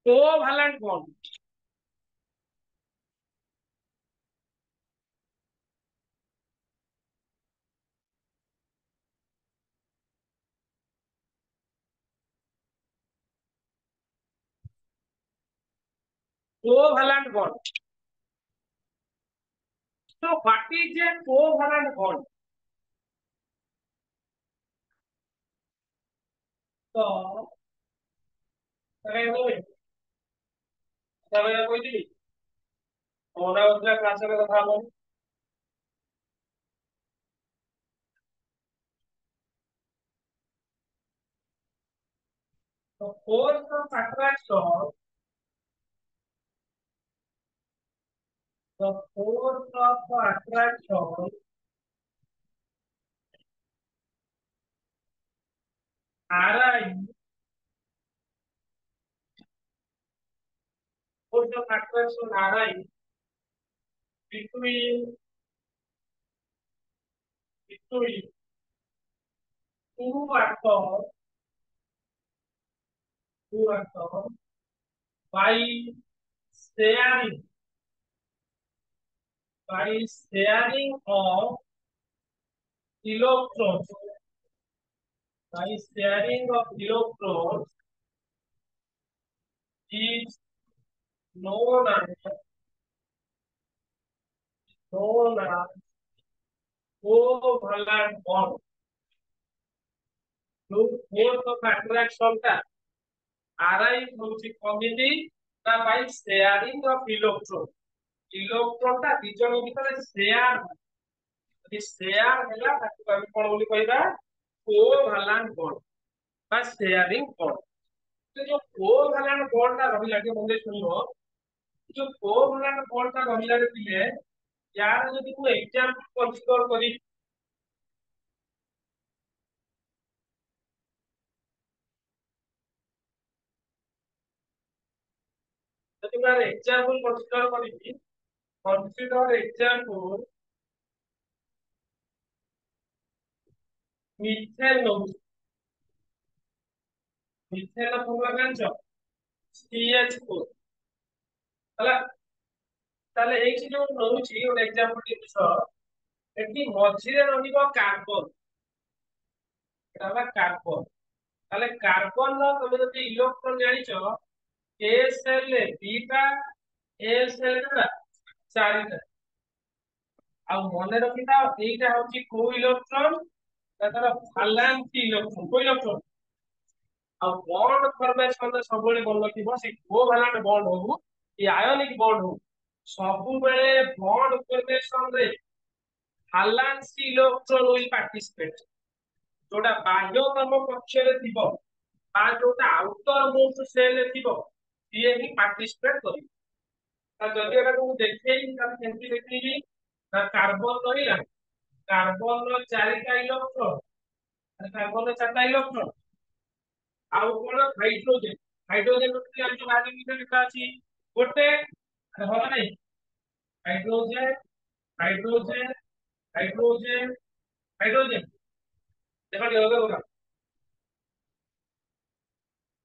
Covalent bond. Covalent bond. So what is a covalent bond? तो କହିଥିଲି ଅଣ୍ଡା ବସିଲା କ୍ଲାସରେ କଥା ହବ। The force of attraction, the force of attraction, Ri, force of attraction Ri between two atoms, by sharing of electrons, is known as covalent bond. जो force of attraction टा Ri होची कमिटी ना by sharing of electron टा ଦି ଜଣ ଭିତରେ share ଯଦି share ହେଲା ତାକୁ ଆମେ କଣ ବୋଲି କହିବା covalent bond ବା sharing bond। तो जो covalent bond ଟା ରହିଲା ଟିକେ ମନେ ଶୁଣିବ जो covalent bond ଟା ରହିଲା ରେ ପିଲେ यार ଯଦି ମୁଁ एग्जांपल कन्सिडर करी ଯଦି ମୁଁ एग्जांपल कन्सिडर करी consider example मिथेन नौच मिथेन फॉर्मूला जानछ CH4 हला ताले एठी जो नौची ଗୋଟେ एग्जांपल दिस एठी मझिरे रहिबो कार्बन एटा होला कार्बन ताले कार्बन रो तमे जति इलेक्ट्रॉन जानिछ s सेल ले बीटा a सेल रे चारिटा आ मने रखिता एटा होची को इलेक्ट्रॉन तार वैलेंस इलेक्ट्रॉन को इलेक्ट्रॉन आ बॉन्ड फॉर्मेशन रे सबले बन थिबो से कोवैलेंट बॉन्ड हो कि आयोनिक बॉन्ड हो सब बेले बॉन्ड फॉर्मेशन रे वैलेंस इलेक्ट्रॉन विल पार्टिसिपेट जोटा बाह्यतम कक्ष रे थिबो आ जोटा आउटर मोस्ट सेल रे थिबो ये ही पार्टिसिपेट करी ता जदि एटा को देखैली ता केमति देखैली ता कार्बन रहिला कार्बन रो चारिटा इलेक्ट्रॉन कार्बन रो चारटा इलेक्ट्रॉन आउ कोन हाइड्रोजन हाइड्रोजन रो हम जो आगे में लिखा अछि गोटे हो नै हाइड्रोजन हाइड्रोजन हाइड्रोजन हाइड्रोजन देखो ये होगा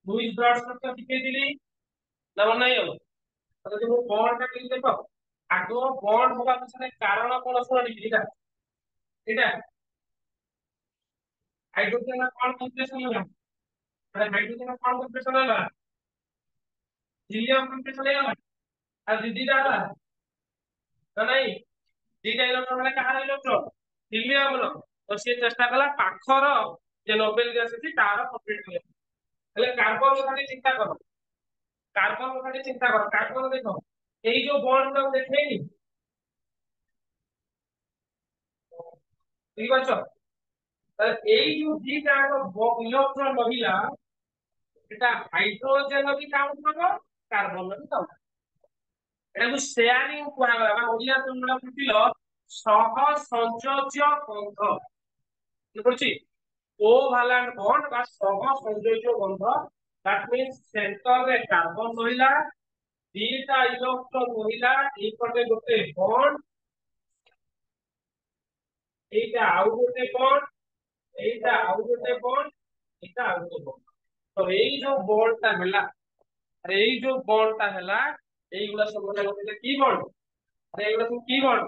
लुईस ब्रॉड स्ट्रक्चर दिखे दिली ना नहीं हो तो जो बॉन्ड का क्लिक देखो आगो बॉन्ड होगा पछने कारण कोन सुन एटा एटा हाइड्रोजन कोन कॉन्सेंट्रेशन होला हाइड्रोजन कोन कॉन्सेंट्रेशन होला हीलियम कॉन्सेंट्रेशन होला आ दीदी दादा ना नहीं दीटा इलेक्ट्रॉन वाला कहा इलेक्ट्रॉन हीलियम रो तो से चेष्टा कला पाखर जे नोबेल गैस अछि तार कंप्लीट करे हेले कार्बन खाली चिंता करो कार्बन खाली चिंता करो कार्बन देखो एई जो बॉन्ड को देखैनी ठीक अछि তাহলে এই যে দুইটা ইলেকট্রন রহিলা এটা হাইড্রোজেন भी काउंट হবো কার্বন भी काउंट এটাକୁ শেয়ারিং କୁହାଗଲା ବା ଓଡିଆ ତୁମরা ବୁଝିଲ ସହ ସଂଯୋଜ୍ୟ ବନ୍ଧ ବୁଝୁଛି କୋଭାଲାଣ୍ଟ ବଣ୍ଡ ବା ସହ ସଂଯୋଜ୍ୟ ବନ୍ଧ that means center ରେ कार्बन ରହିଲା ଦିଟା ଇଲେକ୍ଟ୍ରନ ରହିଲା ଏଇପଟେ ଗୋଟେ ବଣ୍ଡ ଏଇଟା ଆଉ ଗୋଟେ ବଣ୍ଡ ଏଇଟା ଆଉ ଗୋଟେ ବଣ୍ଡ ଏଇଟା ଆଉ ଗୋଟେ ବଣ୍ଡ तो यही जो बॉन्ड टा मिला अरे ଏଇ ଯୋଉ ବଣ୍ଡ ଟା ହେଲା এইগুলা ସବୁ ହେଲା কি ବଣ୍ଡ ଆରେ ଏଇଗୁলা ସବୁ কি ବଣ୍ଡ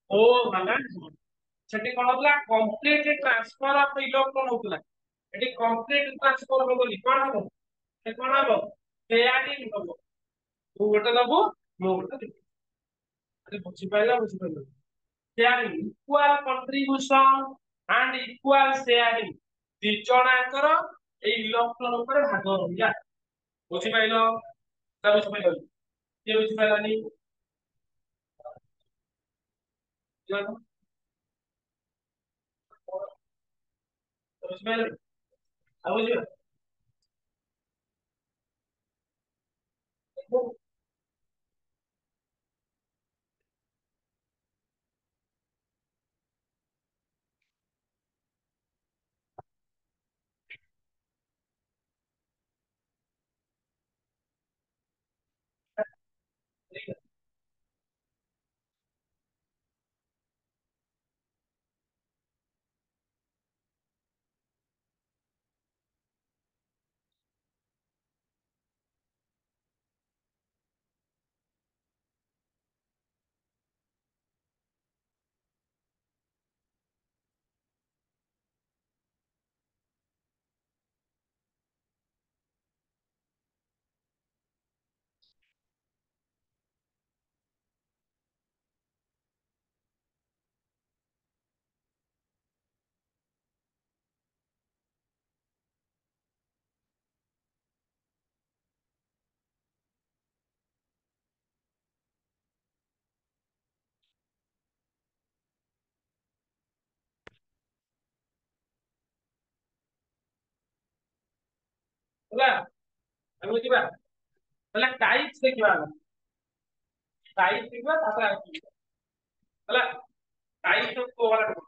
ଓ ଭାଲାନ୍ସ ବଣ୍ଡ ସେଠି କଣ ହଉଥିଲା କମ୍ପ୍ଲିଟ ଟ୍ରାନ୍ସଫର ଅଫ ଇଲେକ୍ଟ୍ରନ ହଉଥିଲା ଏଠି କମ୍ପ୍ଲିଟ ଟ୍ରାନ୍ସଫର ହବ ବୋଲି କଣ ହବ ସେ କଣ ହବ ପେୟାରିଂ ହବ ତୁ ଗୋଟେ ଦବୁ ମୁଁ ଗୋଟେ ଦେବି ଆରେ ବୁଝିପାରିଲ sharing equal contribution and equal sharing ଦି ଜଣଙ୍କର ଏଇ ଇଲେକ୍ଟ୍ରନ ଉପରେ ଭାଗ ରହିଲା ବୁଝିପାରିଲ ତା ବୁଝିପାରିଲ କିଏ ବୁଝିପାରିଲାନି ବୁଝିପାରିଲ ଆଉ ବୁଝିପାରିଲ ହେଲା ଆମେ ବୁଝିବା ହେଲା ଟାଇପ୍ସ ଦେଖିବା ଟାଇପ୍ସ ଦେଖିବା ତାପରେ ଆଉ ହେଲା ଟାଇପ୍ସ ଅଫ କୋଭାଲେଣ୍ଟ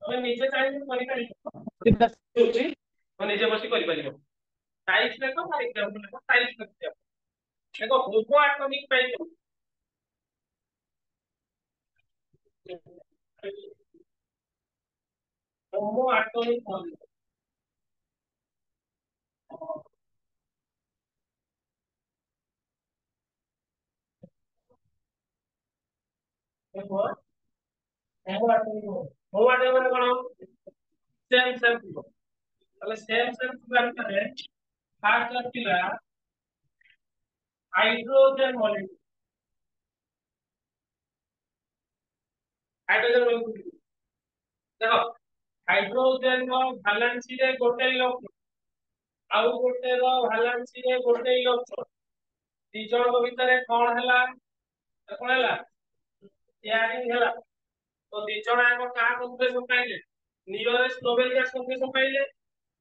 ତମେ ନିଜେ ଚାହିଁଲେ କରିପାରିବ ତମେ ନିଜେ ବସି କରିପାରିବ ଟାଇପ୍ସ ଦେଖ ତା ଏକ୍ସାମ୍ପଲ ଦେଖ ଟାଇପ୍ସ ଦେଖ देखो होमो एटॉमिक पेयर होमो एटॉमिक मॉलिक्यूल देखो होमो एटॉमिक माने कोन सेम सेम ଥିବ ତାহଲେ सेम सेम ଥିବା ଭିତରେ ଫାର୍ଷ୍ଟ ଆସିଲା हाइड्रोजन मॉलिक्यूल हाइड्रोजन मॉलिक्यूल देखो हाइड्रोजन ର ଭାଲେନ୍ସି ରେ ଗୋଟେ ଇଲେକ୍ଟ୍ରନ ଆଉ ଗୋଟେ ର ଭାଲେନ୍ସି ରେ ଗୋଟେ ଇଲେକ୍ଟ୍ରନ ଦି ଜଣଙ୍କ ଭିତରେ କଣ ହେଲା କଣ ହେଲା ପେୟାରିଂ ହେଲା तो ଦି ଜଣ ଆଗ କାହା କନ୍ଫିଗରେସନ ପାଇଲେ नियरेस्ट नोबेल गैस कन्फर्मेशन पाइले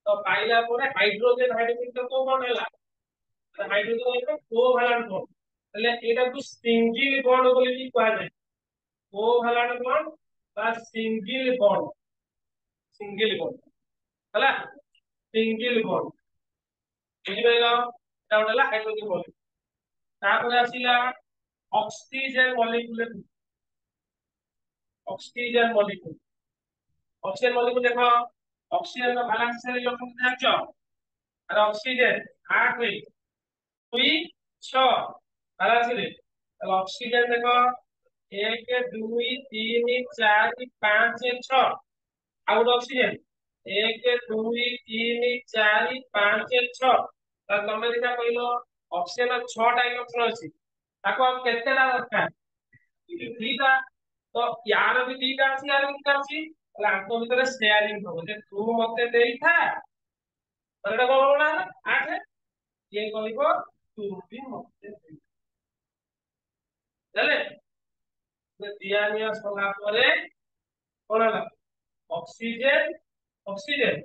तो पाइला ପରେ हाइड्रोजन हाइड्रोजन तो कोन ହେଲା हाइड्रोजन एक कोवैलेंट बॉन्ड એટલે ଏଟା କୁ सिंगल बॉन्ड ବୋଲି ବି କୁହାଯାଏ कोवैलेंट बॉन्ड বা सिंगल बॉन्ड ହେଲା सिंगल बॉन्ड ବୁଝିପାରିଲ ଏଟା ଗୋଟେ ହେଲା ହାଇଡ୍ରୋଜେନ ମଲିକ୍ୟୁଲ ତାପରେ ଆସିଲା oxygen molecule oxygen molecule oxygen molecule देखो ऑक्सीजन का बैलेंस है इलेक्ट्रॉन जांचो और ऑक्सीजन 8 में 2 6 बैलेंस रे तो ऑक्सीजन देखो 1 2 3 4 5 6 आउट ऑक्सीजन 1 2 3 4 5 6 तो तमे देखा कहलो ऑक्सीजन 6 टा इलेक्ट्रॉन अछि ताको अब केतेटा दरकार दीटा तो यार भी दीटा अछि यार भी दीटा अछि आंको ଭିତରେ शेयरिंग ହବ ଯେ ତୁ ମତେ ଦେଇଥା ଏଟା କଣ ନା 8 ये କହିବ ତୁ ବି ମତେ ଦେ ଜାଲେ ଯେ ଦିଆ ନିଆ ସଲା ପରେ କଣ ହେଲା ଅକ୍ସିଜେନ ଅକ୍ସିଜେନ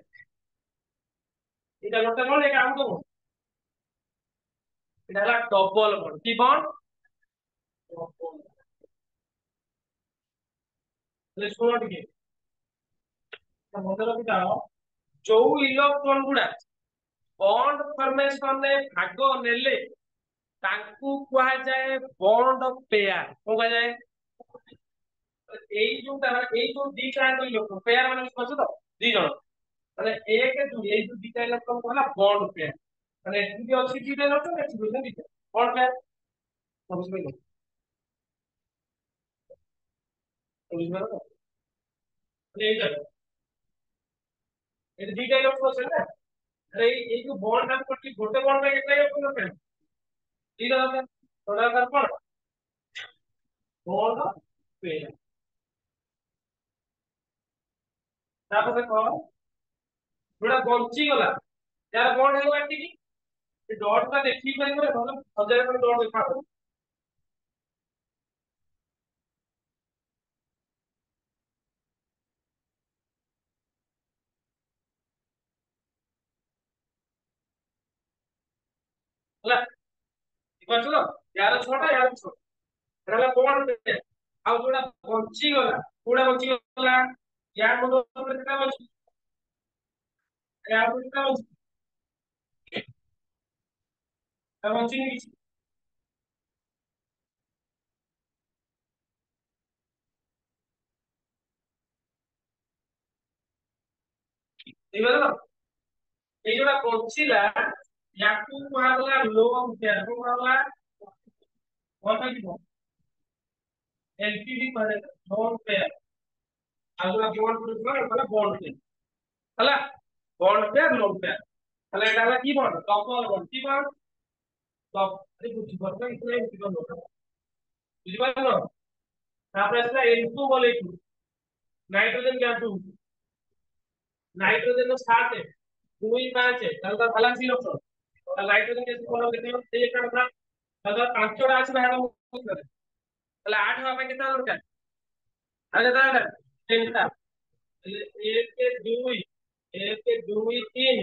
ଏଟା ଗୋଟେ ବଣ୍ଡ ଏଟା ଆଉ ଦବ ଏଟା ହେଲା ଡବଲ ବଣ୍ଡ କି ବଣ୍ଡ ହେଲେ ଶୁଣ ଟିକେ ମନେ ରଖିଥାଅ ଯୋଉ ଇଲେକ୍ଟ୍ରନ ଗୁଡା बॉन्ड फॉर्मेशन में भाग नेले ତାଙ୍କୁ କୁହାଯାଏ ବଣ୍ଡ ପେୟାର। କଣ କୁହାଯାଏ? ଏଇ ଯୋଉ ଦିଟା ଇଲେକ୍ଟ୍ରନ ପେୟାର ମାନେ ବୁଝିପାରୁଛ ତ? ଦି ଜଣ ମାନେ ଏକ ଦୁଇ ଏଇ ଯୋଉ ଦିଟା ଇଲେକ୍ଟ୍ରନ ହେଲା ବଣ୍ଡ ପେୟାର। ମାନେ ଏଠି ବି ଅଛି ଦିଟା ଇଲେକ୍ଟ୍ରନ, ଏଠି ବି ଅଛି ଦିଟା ବଣ୍ଡ ପେୟାର। ବୁଝିପାରିଲ? ବୁଝିପାରିଲ ତ? ମାନେ ଏଇଟା ଏଠି ଦିଟା ଇଲେକ୍ଟ୍ରନ ଅଛି ନା, ଏଇ ଯୋଉ ବଣ୍ଡ ଟା କରିଛି ଗୋଟେ ବଣ୍ଡ ପାଇଁ କେତେ ଇଲେକ୍ଟ୍ରନ ଦରକାର? ଦିଟା ଦରକାର। total ଦରକାର କଣ? Bond pair. ତାପରେ ଦେଖ ଯୋଉଟା ବଞ୍ଚିଗଲା ଯାର ବଣ୍ଡ ହେଇଗଲା ଏତିକି, ଏ ଡଟ ଟା ଦେଖିକି ପାରିବ ଭଲ ହଜାରେ ଖଣ୍ଡେ ଡଟ ଦେଖା ହବ। ହେଲା ବୁଝିପାରୁଛ ତ? ୟାର ଛଅଟା ୟାର ଛଅଟା, ଏଟା ହେଲା ବଣ୍ଡ ପେୟାର। ଆଉ ଯୋଉଟା ବଞ୍ଚିଗଲା, କୋଉଟା ବଞ୍ଚିଗଲା? ୟା ମୁଣ୍ଡ ଉପରେ କେଟା ବଞ୍ଚି, ୟା ଉପରେ କେଟା ବଞ୍ଚି, ତା ବଞ୍ଚିନି କିଛି। ବୁଝିପାରିଲ ତ? ଏଇ ଯୋଉଟା ବଞ୍ଚିଲା ୟାକୁ କୁହାଗଲା ଲୋନ୍ ପେୟାର। କଣ କୁହାଗଲା? କଣ ପାଇଁ ଯିବ? ଏଲପିଡି କୁହାଯାଏ ଲୋନ୍ ପେୟାର। ଆଉ ଯୋଉଟା ବଣ୍ଡ କରୁଥିଲା ଏଟା ବଣ୍ଡ ପେୟାର। ହେଲା ବଣ୍ଡ ପେୟାର ଲୋନ୍ ପେୟାର। ତାহলে এটা হলো কি বন্ড? Double bond. কি বন্ড? আরে বুঝিপারছো এখানে বুঝিপারছো? বুঝিপারছো? তারপরে আসলে N2 molecule, nitrogen gas 2, nitrogen 7 2 5 তাহলে তার ভ্যালেন্স ইলেকট্রন, আর নাইট্রোজেন গ্যাস কোন দেখো এই একটা কথা, তাহলে পাঁচটা আছে ভাগ করে, তাহলে 8 হওয়া ପାଇଁ কেতে দরকার? আচ্ছা তাহলে 10টা, তাহলে 1 2 1 2 3,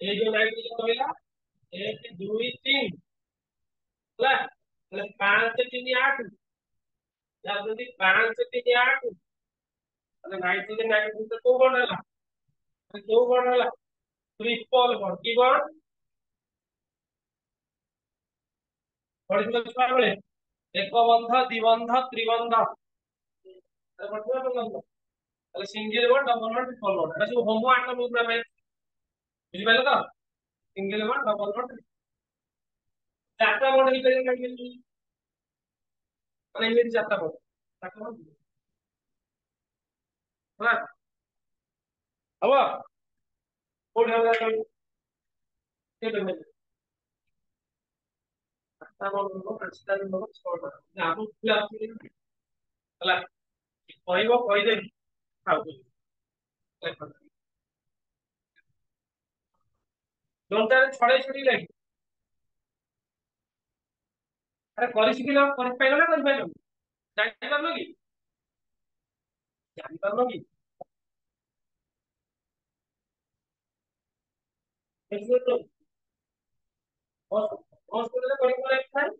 এই যে নাইট্রোজেন রইলা 1 2 3 ହେଲା, ତାହେଲେ 5 3 8, ଯଦି 5 3 8 ତାହେଲେ ନାଇଟ୍ରୋଜେନ ନାଇଟ୍ରୋଜେନ ତ କୋଉ ବଣ୍ଡ ହେଲା? କୋଉ ବଣ୍ଡ ହେଲା? Triple bond. କି ବଣ୍ଡ? ପଢିଥିଲ ଛୁଆବେଳେ ଏକ ବନ୍ଧ ଦ୍ୱିବନ୍ଧ ତ୍ରିବନ୍ଧ, ତାହେଲେ single bond double bond triple bond ଏଟା ସବୁ ହୋମୋ ଆଟମ ଗୁରା ପାଇଁ। ବୁଝିପାରିଲ ତ? ସିଙ୍ଗଲ ବଣ୍ଡ ଡବଲ ବଣ୍ଡ ଚାରଟା ବଣ୍ଡ ହେଇପାରିବ ନାଇଟ୍ରୋଜେନ, ମାନେ ଏମିତି ଚାରଟା ବଣ୍ଡ, ଚାରଟା ବଣ୍ଡ ହେଲା ହବ। କୋଉଠି ହବ କହିଲୁ? କେତେ ହବ? ଚାରଟା ବଣ୍ଡ ହବ, ପାଞ୍ଚଟା ବି ହବ, ଛଅଟା ଆମ ପିଲା ଅଛି ହେଲା, କହିବ କହିଦେବି ଆଉ ଯୋଉଟାରେ ଛଡେଇ ଛଡେଇ ଲାଗି ଆରେ କରି ଶିଖିଲ, କରିପାରିଲ ନା କରିପାରିଲ? ଜାଣିପାରୁନ କି? ଜାଣିପାରୁନ କି? ବୁଝିପାରିଲ? ହସ୍ପିଟାଲରେ କରି ଥାଏ।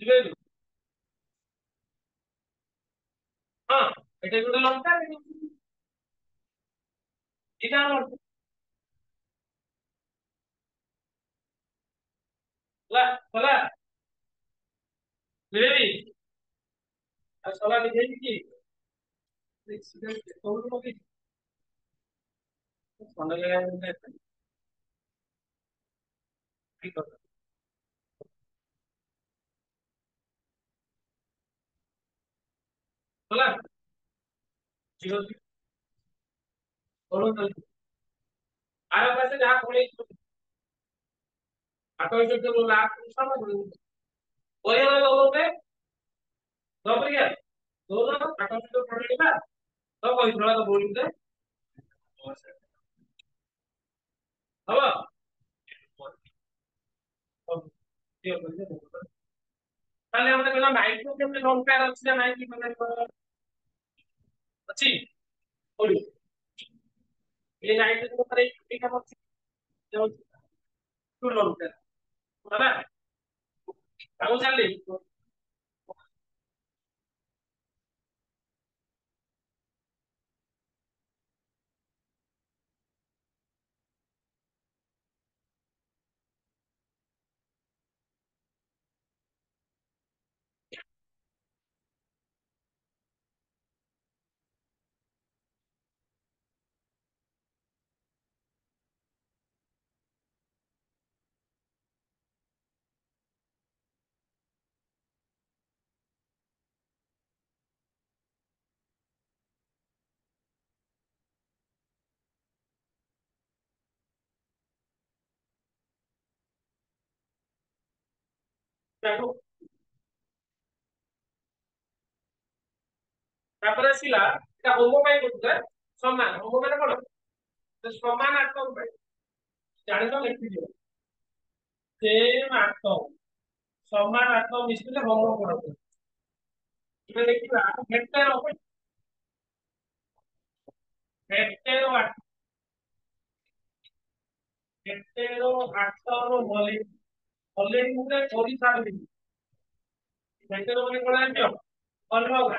ବୁଝିପାରିଲୁ? ହଁ ଏଟା ଗୋଟେ ଲଙ୍କା, ଏଇଟା ହେଲା ହେଲା ବୁଝିଲି। ଆଉ ସଲା ଦେଖେଇଛି କି କୋଉଠୁ ପକେଇଛି ଥଣ୍ଡା ଜାଗା ଠିକ କଥା। ହେଲା ଜିରୋ ଆର ପାଶେ ଯାହା ପଳେଇଛି ଆଠ ଯୋଉ ଲାଷ୍ଟ ସମୟ କହିଲା ଦଉତେ ଦବରିଆ ଦଉନ ଆଠ ଯୋଉ ପଳେଇଲା ତ କହିଥିଲା ତ ବୋଲିତେ ହବ ତାହେଲେ ଆମେ କହିଲା ନାଇଟ୍ରୋଜେନ ଲଙ୍କା ଅଛି ନା ନାଇଁ କି ମାନେ ଅଛି କୋଉଠି? এই নাইট্রোজেন উপরে এটা হচ্ছে টু লঙ্কা ହେଲା ଆଉ ଜାଣିଲି ତାକୁ ତାପରେ ଆସିଲା এটা ହୋମ ପାଇଁ କରୁଥିଲେ ସମାନ ହୋମ ମାନେ କଣ ସମାନ ଆଟମ ପାଇଁ ଜାଣିଛ ଲେଖିଦିଅ ସେମ୍ ଆଟମ ସମାନ ଆଟମ ମିଶିଲେ ହୋମ କରନ୍ତି ଏବେ ଦେଖିବା ହେଟେରୋ ହେଟେରୋ ଆଟମ ମଲିକ୍ୟୁଲ କରିସାରିଲି ହେଟେରୋ ମାନେ କଣ ଜାଣିଛ ଅଲଗା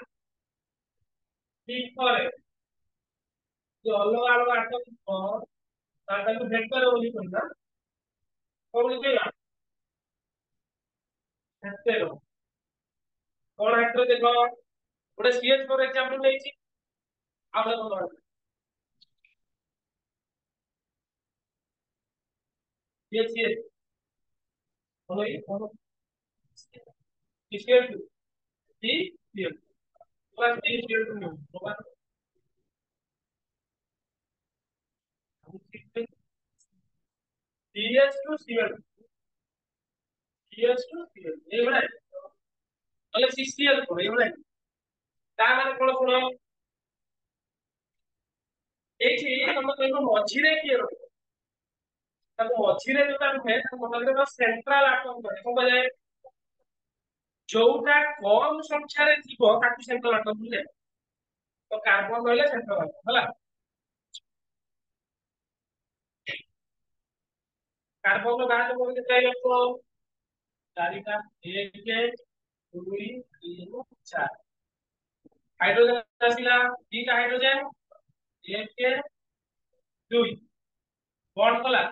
ଠିକ ପରେ जो ଅଲଗା ଅଲଗା ଆଟମ ଥିବ ତାକୁ ହେଟେରୋ ବୋଲି କହିବା କଣ ବୁଝେଇବା ହେଟେରୋ କଣ ହେଟେରୋ ଦେଖ ଗୋଟେ CH ଫର ଏକ୍ସାମ୍ପଲ ଦେଇଛି ଆଉ ଗୋଟେ କଣ CH କଣ ଏଇ କଣ CH2 CH plus CH2 CH2 CH2 CH2 CH2 এইভଳିଆ ନହେଲେ CCl କଣ এইଭଳିଆ ତା ମାନେ କଣ ଶୁଣ ଏଇଠି ତମେ କହିବ ମଝିରେ କିଏ ରହିବ ତାକୁ ମଝିରେ ଯୋଉଟା ରୁହେ ତାକୁ ମନେ ରଖିବ ସେଣ୍ଟ୍ରାଲ ଆଟମ କହେ କଣ କୁହାଯାଏ ଯୋଉଟା କମ ସଂଖ୍ୟାରେ ଥିବ ତାକୁ ସେଣ୍ଟ୍ରାଲ ଆଟମ କୁହାଯାଏ ତ କାର୍ବନ ରହିଲେ ସେଣ୍ଟ୍ରାଲ ଆଟମ ହେଲା କାର୍ବନ ବାହାରେ ମୋର କେତେ ଇଲେକ୍ଟ୍ରନ ଚାରିଟା ଏକ ଦୁଇ ତିନି ଚାରି ହାଇଡ୍ରୋଜେନ ଆସିଲା ଦିଟା ହାଇଡ୍ରୋଜେନ ଏକ ଦୁଇ ବଣ୍ଡ କଲା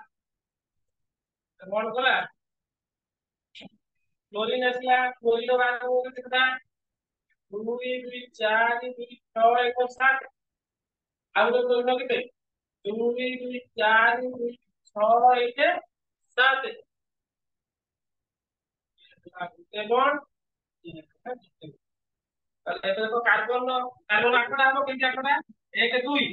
क्लोरीन ଆସିଲା କ୍ଲୋରିନ ବାହାରେ ମୋର କେତେଟା ଦୁଇ ଦୁଇ ଚାରି ଦୁଇ ଛଅ ଏକ ସାତ ଆଉ ଗୋଟେ କ୍ଲୋରିନ କେତେ ଦୁଇ ଦୁଇ ଚାରି ଦୁଇ ଛଅ ଏକ ସାତ ଗୋଟେ ବଣ୍ଡ ତାହେଲେ ଏବେ ତ କାର୍ବନ କାର୍ବନ ଆଠଟା ହବ କେମିତି ଆଠଟା ଏକ ଦୁଇ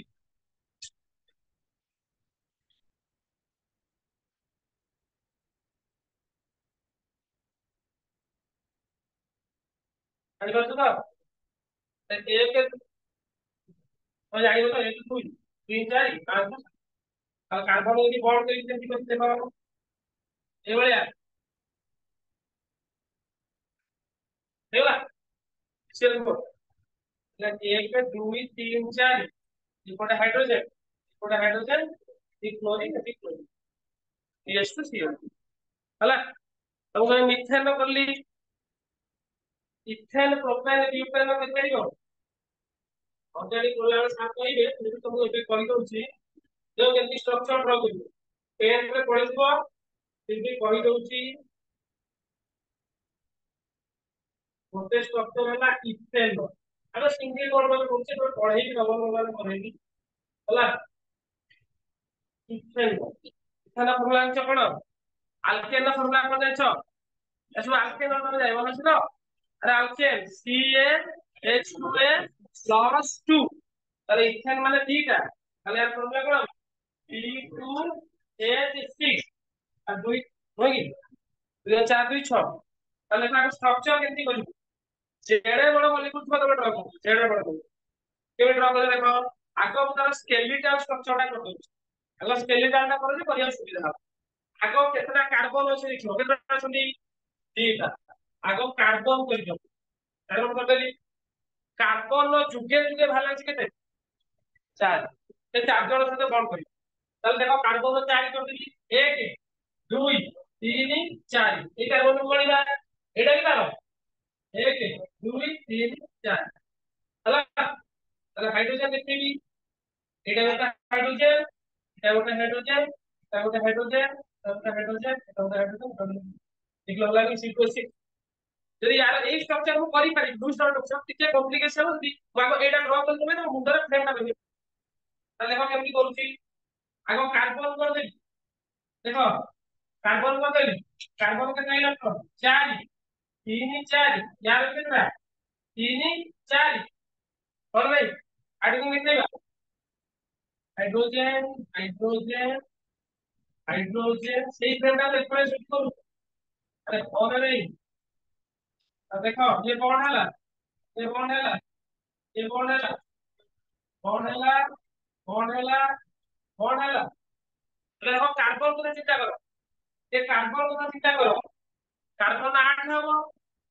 ଜାଣିପାରୁଛ ତ ଏକ ତମେ ଜାଣିବ ତ ଏକ ଦୁଇ ତିନି ଚାରି ପାଞ୍ଚ ଆଉ କାର୍ବନ ଯଦି ବଣ୍ଡ କରିକି କେମିତି କରିଛି ଦେଖ ଏଇଭଳିଆ ହେଇଗଲା ସେ ଏକ ଦୁଇ ତିନି ଚାରି ଏପଟେ ହାଇଡ୍ରୋଜେନ ଏପଟେ ହାଇଡ୍ରୋଜେନ କ୍ଲୋରିନ କ୍ଲୋରିନ CH2 ହେଲା ତମକୁ ଆମେ ମିଥେନ କଲି ଇଥେନ ପ୍ରୋପାଇନ ବ୍ୟୁଟେନ କେତେ ହେଇବ ଅର୍ଗାନିକ କଲାବେଳେ ସାର୍ କହିବେ ମୁଁ ତମକୁ ଏବେ କହିଦଉଛି ଯୋଉ କେମିତି ଷ୍ଟ୍ରକ୍ଚର ଡ୍ର କରିବ ପେନ୍ ରେ ପଢିଥିବ କିନ୍ତୁ କହିଦଉଛି ଗୋଟେ ଷ୍ଟ୍ରକ୍ଚର ହେଲା ଇଥେନ ଆମେ ସିଙ୍ଗଲ ବର୍ଡ କରୁଛେ ତ ପଢେଇକି ଡବଲ ବର୍ଡ ପଢେଇକି ହେଲା ଇଥେନ ଇଥେନ ଫର୍ମୁଲା ଜାଣିଛ କଣ ଆଲକେନ ର ଫର୍ମୁଲା କଣ ଜାଣିଛ ଏସବୁ ଆଲକେନ ତମେ ଯାଇବ ନା ସେଟା अरे alkane CaH2A plus 2 তাহলে ইথেন মানে দিটা তাহলে এর ফর্মুলা কত C2H6 আর দুই হয় কি 2 4 2 6 তাহলে এটা স্ট্রাকচার কেমতি করিব যেড়ে বড় মলিকুল থিবা তবে ড্র করব যেড়ে বড় কেবে ড্র করে দেখো আগে ମୁଁ ତାର ସ୍କେଲିଟାଲ ଷ୍ଟ୍ରକ୍ଚର ଟା କରିଦଉଛି ଆଗ ସ୍କେଲିଟାଲ ଟା କରିଲେ କରିବା ସୁବିଧା ହବ ଆଗ କେତେଟା କାର୍ବନ ଅଛି ଦେଖିବ କେତେଟା ଅଛନ୍ତି ଦିଟା ଆଗ କାର୍ବନ କରିଦିଅ କାର୍ବନ କରିଦେଲି କାର୍ବନ ଯୁଗେ ଯୁଗେ ଭାଲାନ୍ସ କେତେ ଚାରି ସେ ଚାରି ଜଣ ସହିତ ବଣ୍ଡ କରିବ ତାହେଲେ ଦେଖ କାର୍ବନ ଚାରି କରିଦେଲି ଏକ ଦୁଇ ତିନି ଚାରି এই କାର୍ବନ ଗଣିବା ଏଇଟା ବି ତାର ଏକ ଦୁଇ ତିନି ଚାରି ହେଲା ତାହେଲେ ହାଇଡ୍ରୋଜେନ ଦେଖିବି ଏଇଟା ଗୋଟେ ହାଇଡ୍ରୋଜେନ ଏଇଟା ଗୋଟେ ହାଇଡ୍ରୋଜେନ ଏଇଟା ଗୋଟେ ହାଇଡ୍ରୋଜେନ ଏଇଟା ଗୋଟେ ହାଇଡ୍ରୋଜେନ ଏଇଟା ଗୋଟେ ହାଇଡ୍ରୋଜେନ ଦେଖିଲ ହେଲା କି C2H6 ଯଦି यार এই স্ট্রাকচার ମୁଁ କରିପାରିବି ଦୁଇ ସ୍ট্রাকচাର ଟିକେ କମ୍ପ୍ଲିକେସନ ଅଛି ମୁଁ ଆଗ ଏଇଟା ଡ୍ର କରିଦେବି ତ ମୁଣ୍ଡରେ ଫ୍ରେମ ଟା ଦେବି ତାହେଲେ ଦେଖ କେମିତି କରୁଛି ଆଗ କାର୍ବନ କରିଦେବି ଦେଖ କାର୍ବନ କରିଦେଲି କାର୍ବନ କେତେ ଆଇଲା ତ 4 3 4 यार କେତେଟା 3 4 କର ଭାଇ ଆଡକୁ ମିଶେଇବା ହାଇଡ୍ରୋଜେନ ହାଇଡ୍ରୋଜେନ ହାଇଡ୍ରୋଜେନ ସେଇ ଫ୍ରେମ ଟା ଏପଟେ ସୁଟ କରୁ ଆରେ କର ଭାଇ देखो ये बॉन्ड है ये बॉन्ड है बॉन्ड है। देखो कार्बन को चिंता करो ये कार्बन को चिंता करो कार्बन 8 हबो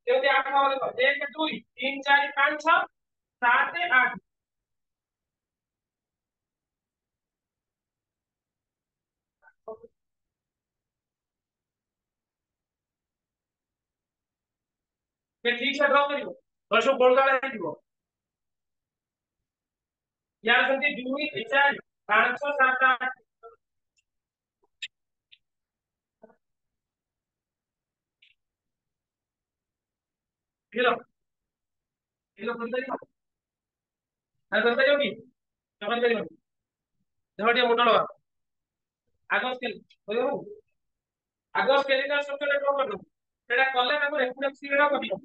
केउते 8 हबो देखो 1 2 3 4 5 6 7 8 ये ठीक से ड्रॉ करियो वर्ष गोलगाला हेजिवो यार सेमती 2 4 5 6 7 8 किलो किलो करते है करते होगी समझ गई देखो ये मोटा लगा आगो स्केल होयो आगो स्केल का स्ट्रक्चर ड्रॉ कर दो सेटा कले ताको रेफरेंस ड्रॉ कर दियो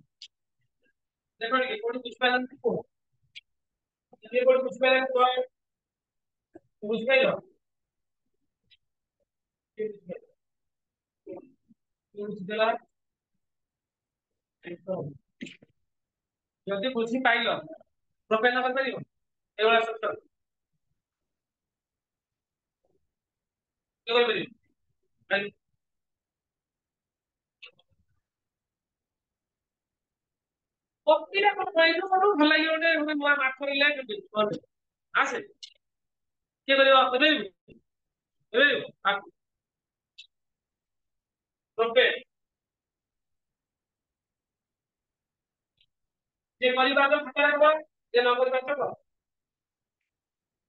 देखो ये कोडी कुछ बैलेंस को ये कोडी कुछ बैलेंस तो बुझ गई लो ये बुझ गला ଯଦି ବୁଝି ପାଇଲ ପ୍ରୋପେନ କରିପାରିବ ଏଇଭଳିଆ ସ୍ଟ୍ରକ୍ଚର କରିପାରିବ ପତିଟା କଣ କହିଲୁ କରୁ ଭଲ ଲାଗିବ ଗୋଟେ ନୂଆ ମାଛ ରହିଲେ କେମିତି ଆସେ କିଏ କରିବ ଏବେ ପ୍ରୋପେନ ଯେ କରିପାରିବ ସେଟା ହବ ଯେ ନ କରିପାରିବ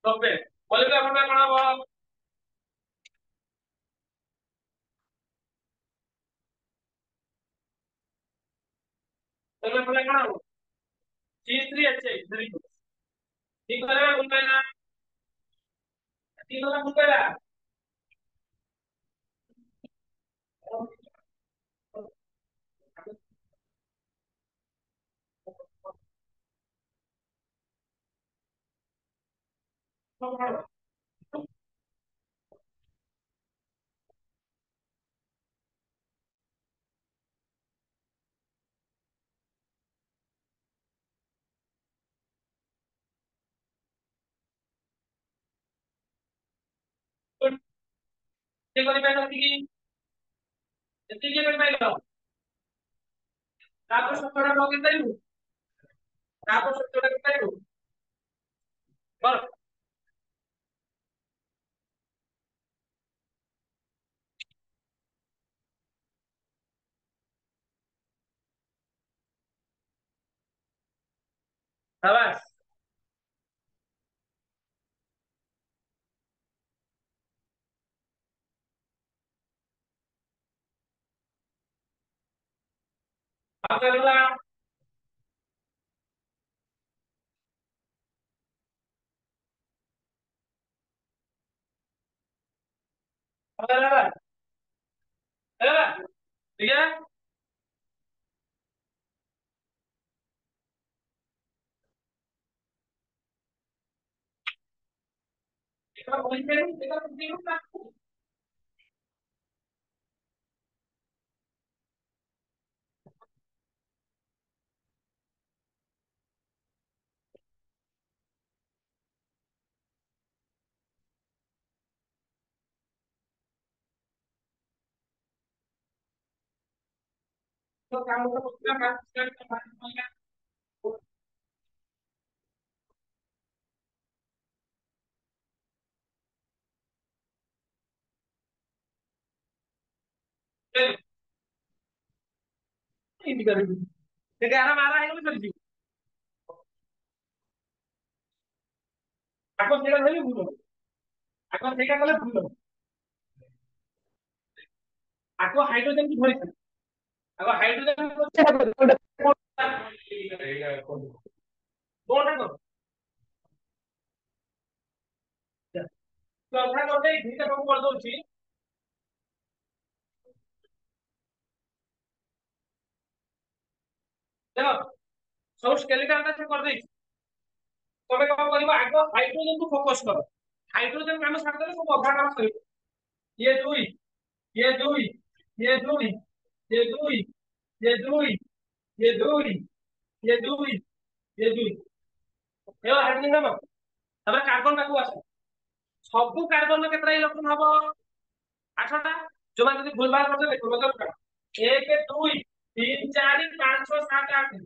ପ୍ରୋପେନ ମଲିକୁଲାର ଫର୍ମୁଲା କଣ ହବ ମଲିକୁଲାର ଫର୍ମୁଲା କଣ ହବ C3H8 ଭେରି ଗୁଡ୍ ଠିକ କରିବା ଭୁଲ ପାଇଲା ଠିକ ହେଲା ଭୁଲ ପାଇଲା କିଏ କରିପାରିବ ଏତିକି ଏତିକି କିଏ କରିପାରିବ ତାପରେ ସତଟା ଲଗେଇ ପାରିବୁ ତାପରେ ସତଟା କରିପାରିବୁ କର शाबाश अब करूंगा अब करूंगा करूंगा ठीक है एक बार वही करूं एक बार कंटिन्यू कर तो काम का पूरा काम स्टार्ट करना चल नहीं करेंगे ठीक है हमारा है ना सर आपको सेटा है भूलो आपको सेटा कले भूलो आपको हाइड्रोजन की धरी आपको हाइड्रोजन को कोनटा को चौथा कोटे भीतर को कर दोची देखो सब स्केलेटन का कर देई तबे कौन करिबो आगो हाइड्रोजन को फोकस करो हाइड्रोजन काम छाड़ देले सब अधा काम करिबो ये दुई ये दुई ये दुई ये दुई ये दुई ये दुई ये दुई ये दुई हे हाइड्रोजन नंबर तबरे कार्बन पाखु आस सब कार्बन केतरा इलेक्ट्रॉन हबो 8टा जो माने जदी भूल भाल करदे देखो मतलब 1 2 3 4 5 6 7 8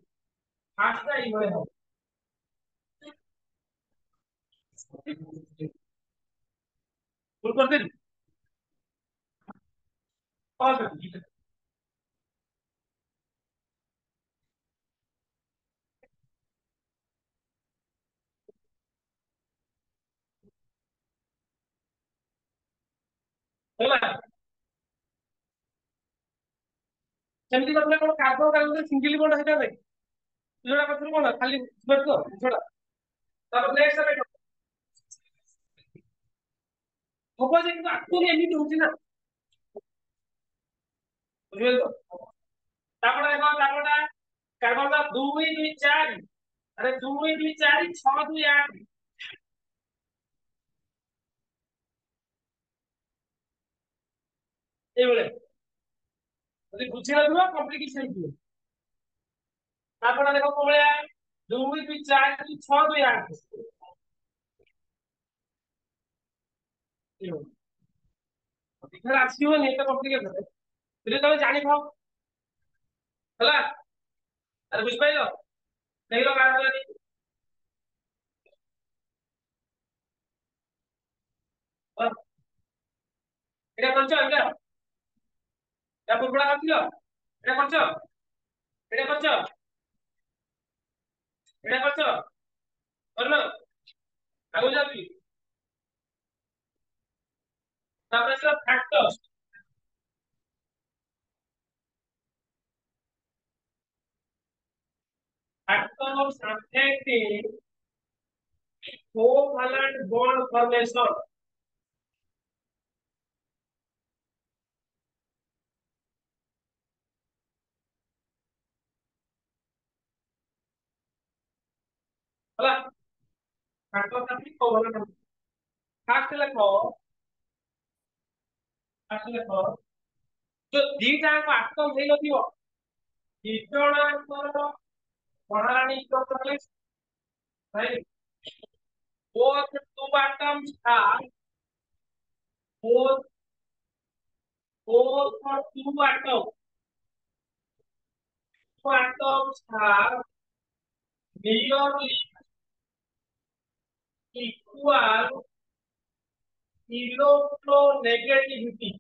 8टा ही होय हो भूल कर दे और होला सेमती करले कोन कार्बन कार्बन सिंगल बॉन्ड हेता नै जोड़ा करथुन कोन खाली स्पेस को छोड़ा तब नेक्स्ट समय हबो जे কিন্তু एक्चुअली एमिति होची ना बुझिल तो তারপরে দেখো তারপরে কার্বনটা 2 2 4 আরে 2 2 4 6 2 8 এইবলে যদি বুঝি না দিও কমপ্লিকেশন দিও তারপরে দেখো কোলে 2 2 4 6 2 8 এইবলে এখানে আসিবনি এটা কমপ্লিকেশন যদি তুমি জানি খাও ହେଲା আরে বুঝ পাইলো দেখলো কার্বন এটা করছো এটা পুরোটা করছিল এটা করছো এটা করছো এটা করছো করলো আগে যাবি তারপরে সব factor factors affecting covalent bond formation ହେଲା factors affecting covalent first ଲେଖ जो ଦିଟା ଯାକ ଆଟମ ହେଇ ନଥିବ ଦି ଜଣଙ୍କର ମହାରାଣୀ electron right both two atoms are both both for two atoms are nearly equal electronegativity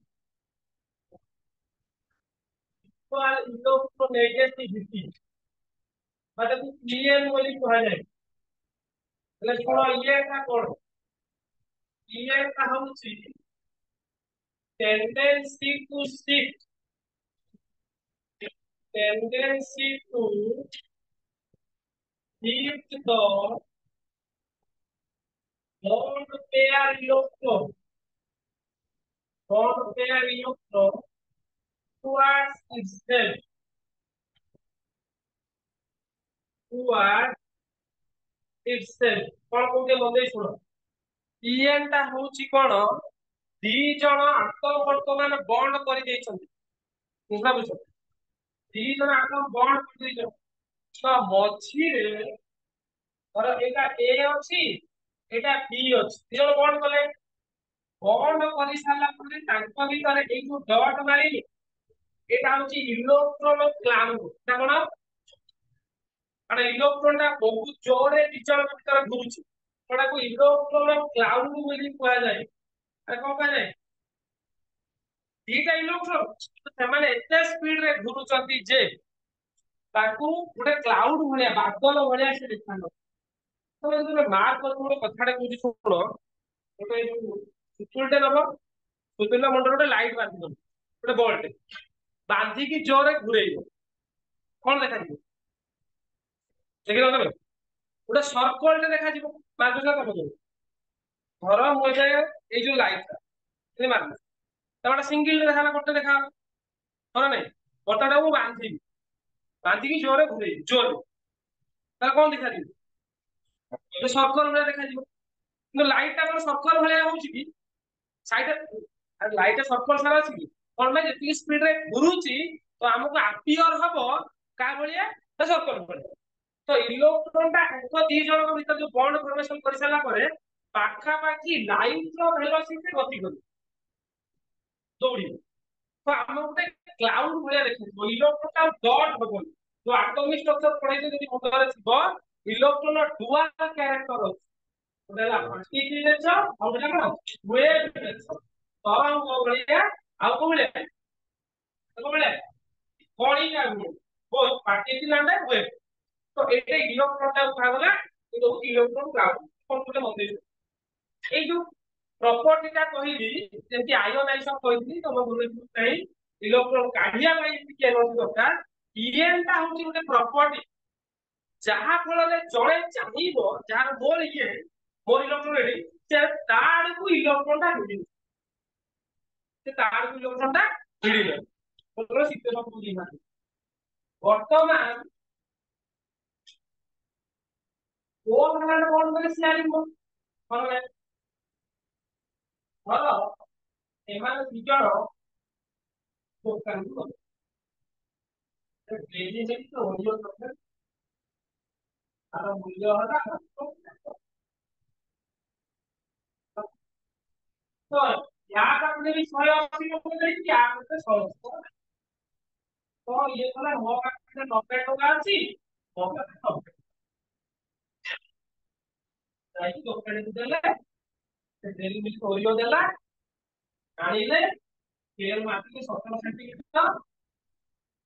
equal electronegativity मतलब क्लियर बोली कहा जाए એટલે થોડો ये का कोड ये का होची tendency to shift tendency to shift the bond pair electron towards itself towards itself कौन कोते बंदे सुनो en टा होची कोन दी जण आटम वर्तमान बॉन्ड करि दैछन्ति बुझला बुझ दी जण आटम बॉन्ड करि दैछन्ति तो मझी रे धर एटा ए अछि एटा बी अछि दी जण बॉन्ड कले बॉन्ड करि साला परे तांको भीतर ए जो डॉट मारिली एटा होची इलेक्ट्रॉन क्लाउड ता कोन अरे इलेक्ट्रॉन टा बहुत जोरे विचलन भीतर घुरुची एटा को इलेक्ट्रॉन क्लाउड बोली कहया जाय अरे कोन कहया जाय दीटा इलेक्ट्रॉन से माने एते स्पीड रे घुरुचंती जे ताकू गोटे क्लाउड भलिया बादल भलिया से दिखानो तो जो मार्क कर गोटे कथाटे कहूची सुनो गोटे सुतुलटे नब सुतुल मंडल गोटे लाइट बांधी दो गोटे बॉल्ट बांधी की जोरे घुरेइबो कोन देखा दिबो देखिलो तबे गोटे सर्कल टे देखा दिबो बांधला कब दो धर हो जाए ए जो लाइट ता एने मार तबटा सिंगल देखा गोटे देखा हो ना गोटाटा को बांधी बांधी की जोरे घुरेइबो जोरे तार कोन देखा दिबो तो सर्कल भलिया देखा दिबो কিন্তু লাইটটা কোন सर्कल भलिया होउची की साइड लाइट सर्कल सारा अछि की कोन में जति स्पीड रे घुरुची तो हमको एम्पियर हबो का भलिया तो सब कर पड़े तो इलेक्ट्रॉन टा एक दी जन भीतर जो बॉन्ड फॉर्मेशन कर सारा परे पाखा पाखी लाइट रो वेलोसिटी गति कर दौड़ी तो हम गोटे क्लाउड भलिया देखिबो इलेक्ट्रॉन टा डॉट हबो जो एटॉमिक स्ट्रक्चर पढ़ाई जदि मुंडरे थिबो इलेक्ट्रॉन डुअल कैरेक्टर गोटेला पार्टिकल नेचर और गोटे कोन वेव नेचर तरंग भलिया आउ को भलिया कणिका भलिया बोथ पार्टिकल एंड वेव तो एटे इलेक्ट्रॉन टा उठा गला तो इलेक्ट्रॉन क्लाउड कोन गोटे मंदिर এই जो प्रॉपर्टीटा कहिली जेंति आयोनाइजेशन कहिली तम गुरु नहीं इलेक्ट्रॉन काढिया पई के एनर्जी दरकार ईएन ता होची गोटे प्रॉपर्टी जहा फल रे जळे चाहिबो जार मोर इलेक्ट्रॉन रेडी से तार को इलेक्ट्रॉन ता भिड़ी से तार को इलेक्ट्रॉन ता भिड़ी बोलो सिस्टम पूरी ना वर्तमान ओ भाग कोन करे शेयरिंग कोन ଭଲ ଏମାନେ ଦି ଜଣ ଦୋକାନକୁ ଗଲେ ଡେଲି ଯେମିତି ତ ଓଡ଼ିଆ ଦୋକାନ ତାର ମୂଲ୍ୟ ହେଲା ତ ୟା ପାଖରେ ବି 180 ଟଙ୍କା ଦେଇଛି ୟା ପାଖରେ 100 ତ ଇଏ କହିଲା ମୋ ପାଖରେ 90 ଟଙ୍କା ଅଛି ମୋ ପାଖରେ 90 ଯାଇକି ଦୋକାନକୁ ଦେଲେ ସେ ଡେଲି ମିଲ୍କ ଓରିଓ ଦେଲା ଆଣିଲେ ତେଲ ମାପିକି 17 ସେଣ୍ଟିମିଟର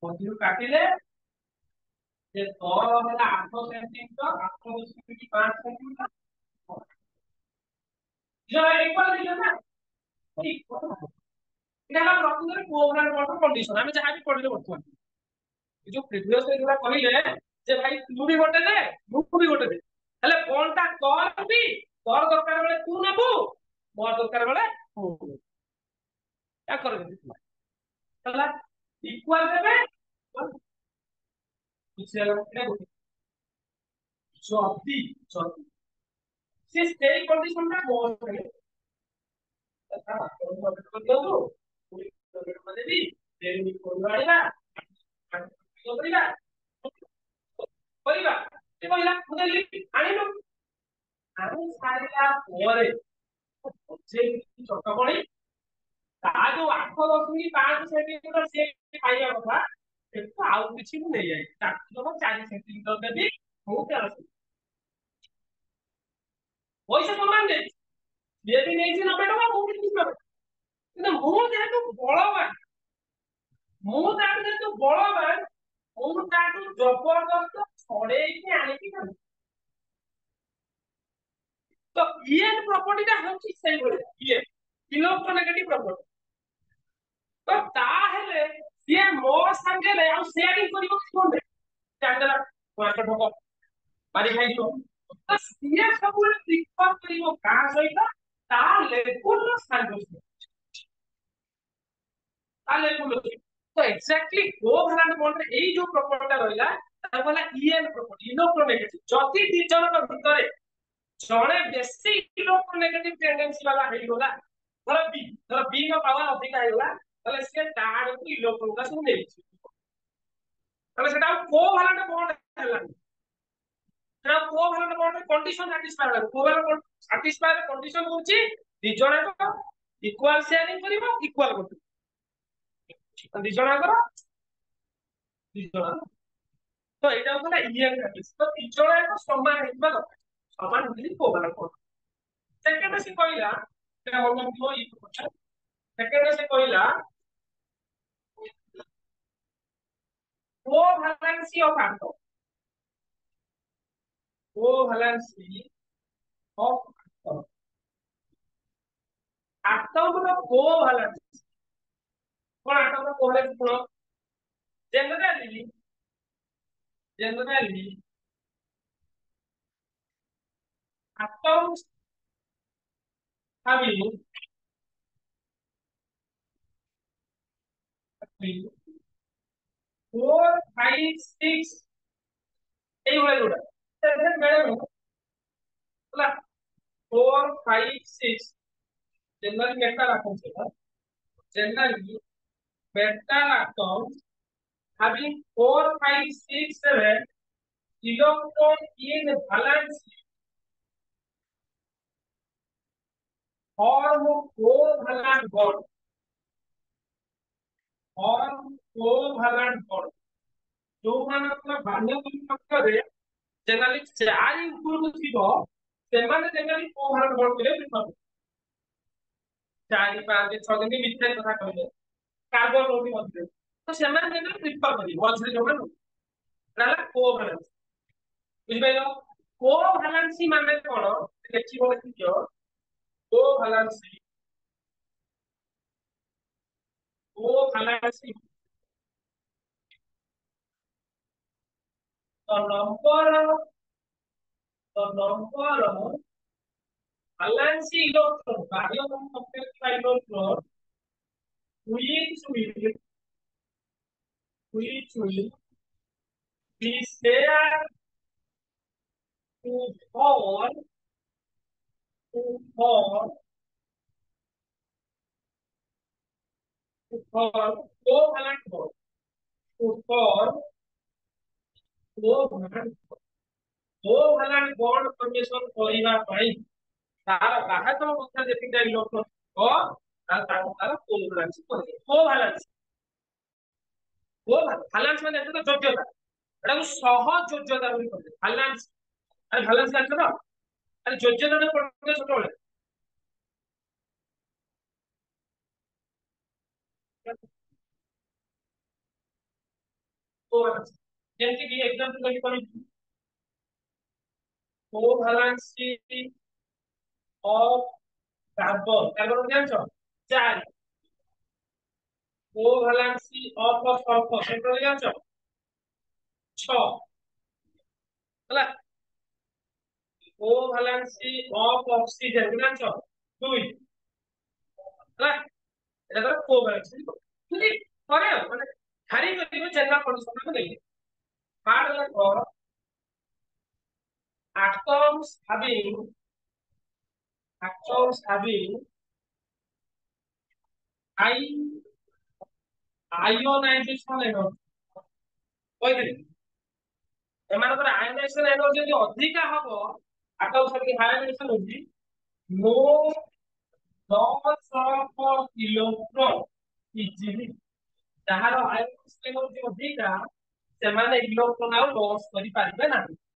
ମଝିରୁ କାଟିଲେ ସେ ତଳ ହେଲା 8 ସେଣ୍ଟିମିଟର 8.5 ସେଣ୍ଟିମିଟର जो इक्वल दिया ना इक्वल এটা হলো প্রকৃতরে কোঅভালান্ট বন্ডের কন্ডিশন আমি যাহা भी পড়িলে বর্তমান এই যে প্রিভিয়াস এগুলা কহিলে যে ভাই তু भी গোটে দে মু भी গোটে দে হেলে কোনটা করবি তোর দরকার বেলে তু নেবু মোর দরকার বেলে মু তা করবে ହେଲା ইকুয়াল দেবে বুঝছেন এটা যদি যদি সে সেই কন্ডিশনটা মোর ପଇସା ସମାନ ଦେଇଛି ସିଏ ବି ନେଇଛି 90 ଟଙ୍କା ମୁଁ ବି ନେଇଛି 90 କିନ୍ତୁ ମୁଁ ଯେହେତୁ ବଳବାନ ମୁଁ ତାଠୁ ଯେହେତୁ ବଳବାନ ମୁଁ ତାଠୁ ଜବରଦସ୍ତ ଛଡେଇକି ଆଣିକି ଖାଲି ତ ଇଏନ ପ୍ରପର୍ଟିଟା ହେଉଛି ସେଇଭଳିଆ ଇଏ ଇଲେକ୍ଟ୍ରୋନେଗେଟିଭ ପ୍ରପର୍ଟି ତ ତାହେଲେ ସିଏ ମୋ ସାଙ୍ଗରେ ଆଉ ସେୟାରିଂ କରିବ କି କୋଉଠି ଜାଣିଦେଲା ମାସ ଠକ ମାରି ଖାଇଯିବ ତ ସିଏ ସବୁବେଳେ ପ୍ରିଫର କରିବ କାହା ସହିତ ତା ଲେବୁଲର ସାଙ୍ଗ ସହିତ ତା ଲେବୁଲର तो एक्जेक्टली कोवैलेंट बॉन्ड रे एई जो प्रॉपर्टीटा रहला ता कहला ईएन प्रॉपर्टी इलेक्ट्रोनेगेटिव जति दी जनक भितरे जणे बेसी इलेक्ट्रोनेगेटिव टेंडेंसी वाला हेई होला धर बी नो पावर अधिक आइला तले से तार को इलेक्ट्रॉन का सब नेई तले सेटा कोवैलेंट बॉन्ड हैला सेटा कोवैलेंट बॉन्ड कंडीशन सैटिस्फाई होला कोवैलेंट बॉन्ड सैटिस्फाई कंडीशन होची दी जनक इक्वल शेयरिंग करिवो इक्वल करते दी जनक तो এটা হলো ইএন ম্যাট্রিক্স তো তিনজଣ ଏକ ସମାନ ହେଇଥିବା ଦରକାର ସମାନ ହେଲେ କୋଭାଲାଣ୍ଟ ବଣ୍ଡ ସେକେଣ୍ଡ ସେ କହିଲା ସେଟା ମନେ ରଖିବ ଇ କଥା ସେକେଣ୍ଡ ସେ କହିଲା କୋଭାଲାନ୍ସି ଅଫ ଆଟମ କୋଭାଲାନ୍ସି ଅଫ ଆଟମ ର କୋଭାଲାନ୍ସି କଣ ଆଟମ ର କୋଭାଲାନ୍ସି ଗୁଣ generally atoms having 4 5 6 এইগুলা গুলা ম্যাডাম ହେଲା 4 5 6 generally metal atoms ହେଲା generally metal atoms having 4, 5, 6, 7 electron in valence form covalent bond जो मानक बाह्य कक्षरे जनरली 4 उपरକୁ ଥିବ ସେମାନେ जनरली कोvalent bond ରେ ପ୍ରିଫର 4 5 6 ଯେମିତି ମିଥେନ କଥା କହିଲେ कार्बन ରହୁଛି ମଝିରେ ତ ସେମାନେ जनरली ପ୍ରିଫର କରିବେ ମଝିରେ ଯୋଉମାନେ ହେଲା କୋଭାଲେନ୍ସ ବୁଝିପାରିଲ କୋଭାଲେନ୍ସ ମାନେ କଣ ଦେଖିବ ଦେଖିବ କୋଭାଲେନ୍ସ कोभालेंस the number of valence electron value of electron which will be shared to form to form covalent bond to form covalent covalent bond formation କରିବା ପାଇଁ तार ବାହାତମ କଥା ଯେତିକି ଇଲେକ୍ଟ୍ରନ ଥିବ ତାର କୋଭାଲେନ୍ସ କହିବେ କୋଭାଲେନ୍ସ ମାନେ ଏଟା ଯୋଗ୍ୟତା ଏଟାକୁ ସହଯୋଗ୍ୟତା ବୋଲି କହିବେ ଭାଲାନ୍ସ ଆରେ ଭାଲାନ୍ସ ଜାଣିଛ ନା ଆରେ ଯୋଗ୍ୟତା ରେ ପଢିଲେ ଛୋଟବେଳେ कोभालेंस ଯେମିତି କି एग्जांपल देख करी कोभालेंस ऑफ कार्बन कार्बन ଜାଣିଛ 4 कोभालेंस ऑफ सल्फर सल्फर ଜାଣିଛ 6 ହେଲା कोभालेंस ऑफ ऑक्सीजन ଜାଣିଛ 2 ହେଲା এটা ধরো কোভালেন্স যদি করে মানে হারি গতিবে জেনারেল কন্ডিশন নেই হার্ড হলো atoms having atoms having I ionization energy କହିଥିଲି ଏମାନଙ୍କର ଆୟନାଇଜେସନ ଏନର୍ଜି ଯଦି ଅଧିକା ହବ atoms having high ionization energy no loss of electron easily ଯାହାର ଆୟନାଇଜେସନ ଏନର୍ଜି ଅଧିକା ସେମାନେ ଇଲେକ୍ଟ୍ରନ ଆଉ ଲସ୍ କରି ପାରିବେ ନାହିଁ